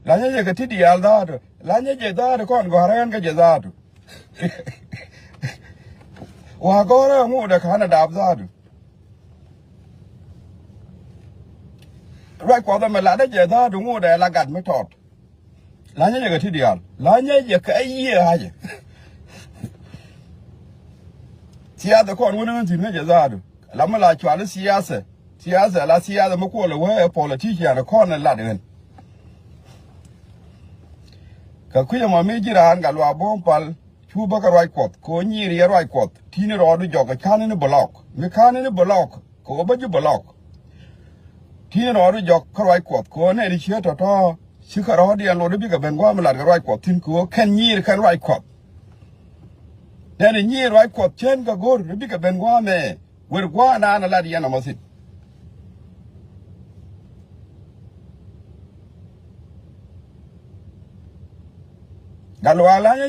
lanya je katidi alda lanya je da kon goran ka je da wa gora mu da kana da abda right kwa da mala da je da mu da la gat me tot lanya je katidi al lanya je ka yi ha je siyasa kon wani tin ne je da lamma la chwa la siyasa mu ko la wa politician kon la den ka kuya ma me jiran ga lwa bompal chu ba ka right kot ko nyiri ya right kot tini ro du joga kan ne block me kan ne block ko ba ju block tini ro du jog ka right kot ko ne ri che to shi ka ro di an lo bi ga ben gwa ma la ga right kot tin ko kan nyiri kan right kot ne nyiri right kot chen ga gor bi ga ben gwa me wer gwa na la di na ma sit galwa lanya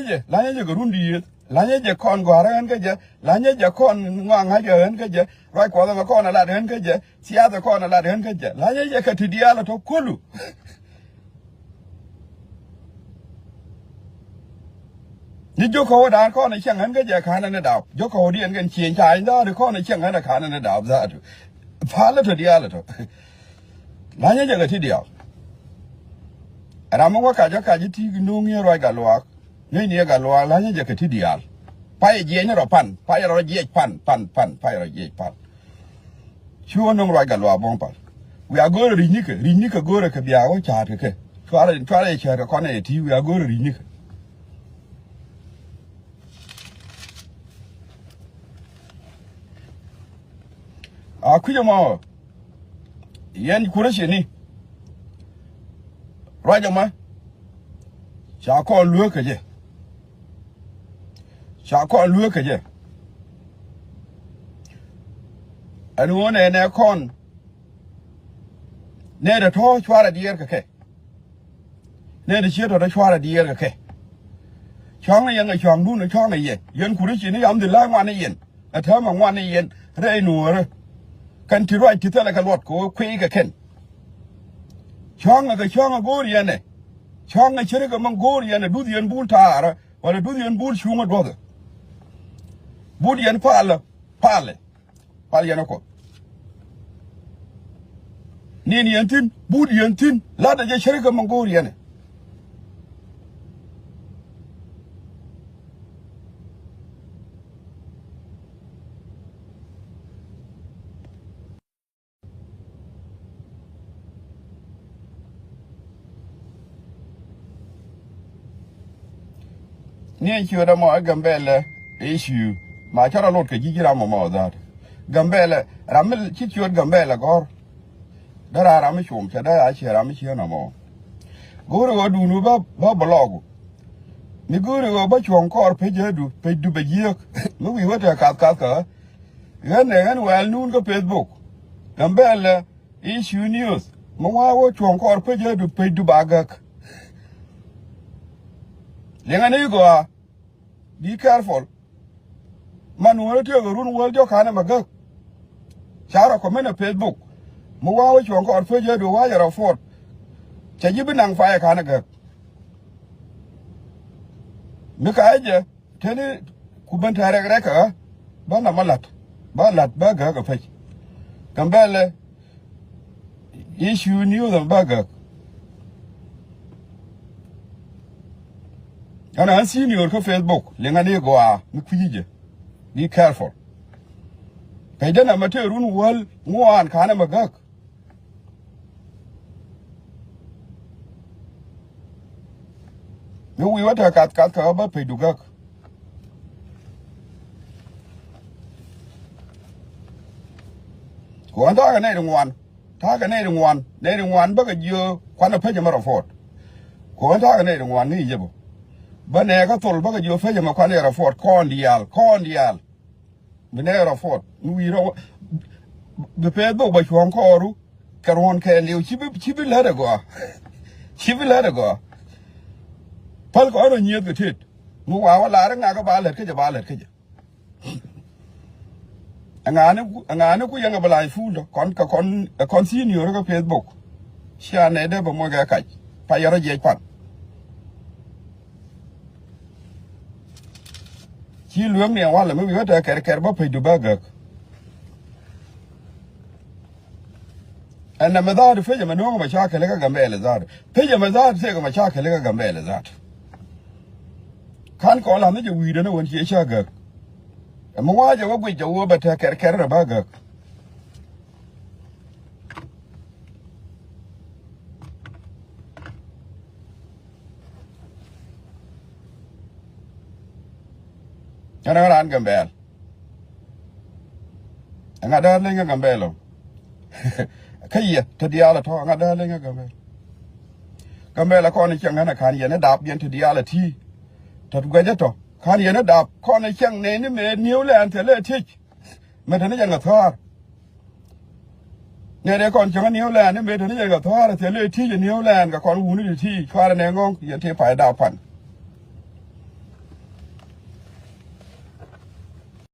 je gurundi lanya je kon goran ke je lanya je kon ngang ha je ke je roi ko da kon la den ke je sia da kon la den ke je lanya je ka tidia la to kulu ni jo ko da kon ne chang han ke je kan ne da jo ko di en gen chien chai da de kon ne chang han da kan ne da za tu fa la to dia la to lanya je ka tidia Ramo wa kaja kaji ti nungi roi Gatluak ni Gatluak la je keti dial pa je ni ro pan pa ro je pan pa ro je pan chuo nung roi Gatluak bon pa we are go ri ka go ka bia o cha ke tware che ko ne ti we are go ri ni a ku mo yen ku re ni Rajama Shako look at ye. Shako look at ye. And one and a con near the torch for a dear cake. Near the shit of the shore dear cake. Chong young a chong moon a chong a ye. Young Kurishi, I'm the long one yen. A term of 1 yen. Rainur. Can't you write to tell like a lot go quick a ken. Chong a Gorian, Chong a Cherika Mongolian, a Budian bull tar, or a Budian bull shumer brother. Budian Palianoco. Ninian tin, Budian tin, Lada Cherika Mongolian. Near you the more Gambella issue, my child look at Gigiramo that. Gambella, Ramel Chichu Gambella gor. There are Ramishum, Chada, I share Amish no more. Go to do no Babalog. Me go to but you encore pay do pay do be year. Look, we went to a calcaka. Then well noon go Facebook. Gambella issue news. Mawa what you encore pay do pay do bagak. Lenganigo, be careful. Man, will take a room world your kind of a gug. Shara comment a Facebook. Mua, which you encore pay to wire of fort. Chajibin fire kind of gug. Mikaja, tell it, Kubantara Greca, Bana Balat, Bagger of fetch. Gambella issue news of Bagger. And I see your Facebook, Lengani Goa, Mukiji. Be careful. Pay then a material room well, more on Kanamagak. No, we want a cat cover, pay to guk. Go on, targeting one, nating one, bucket you, quite pay of fort. Go on, targeting one, Nijabo. But never told Bucket you fetch him a corner fort, cordial. Venera fort. We don't the pair book by Juan Coru, Caron Kelly, she will let her go. She will let her go. Palco near the tit. Move our laring like a ballet. And I know young about food, a continue Facebook. She are never more catch. phải giờ dễ phản chỉ luồng này hoa là mới biết là cái bắp phải đủ bạc anh nằm đó thì phải giờ mình nuông mà cha cái cái gambe là ra phải giờ mình ra thì cái mà cha cái gambe là ra khan có làm nó chỉ đó nó vẫn chỉ cha gạc mà hoa giờ có quỳ chỗ bật cái là bạc anh ăn gambe anh ada lên gambe luôn cái gì thì đi ala thôi anh ada lên gambe là con này chẳng hạn khan gì nó đạp biến thì đi ala thi thật quay chết rồi khan gì nó đạp con này chẳng này nó mẹ nhiều lên thì lên thích mà thế nó chẳng là thua này để con chẳng nhiều lên nó mẹ thế nó chẳng là thua thì lên thi nhiều lên cả con uống đi thi khoa này ngon vậy thì phải đạp phản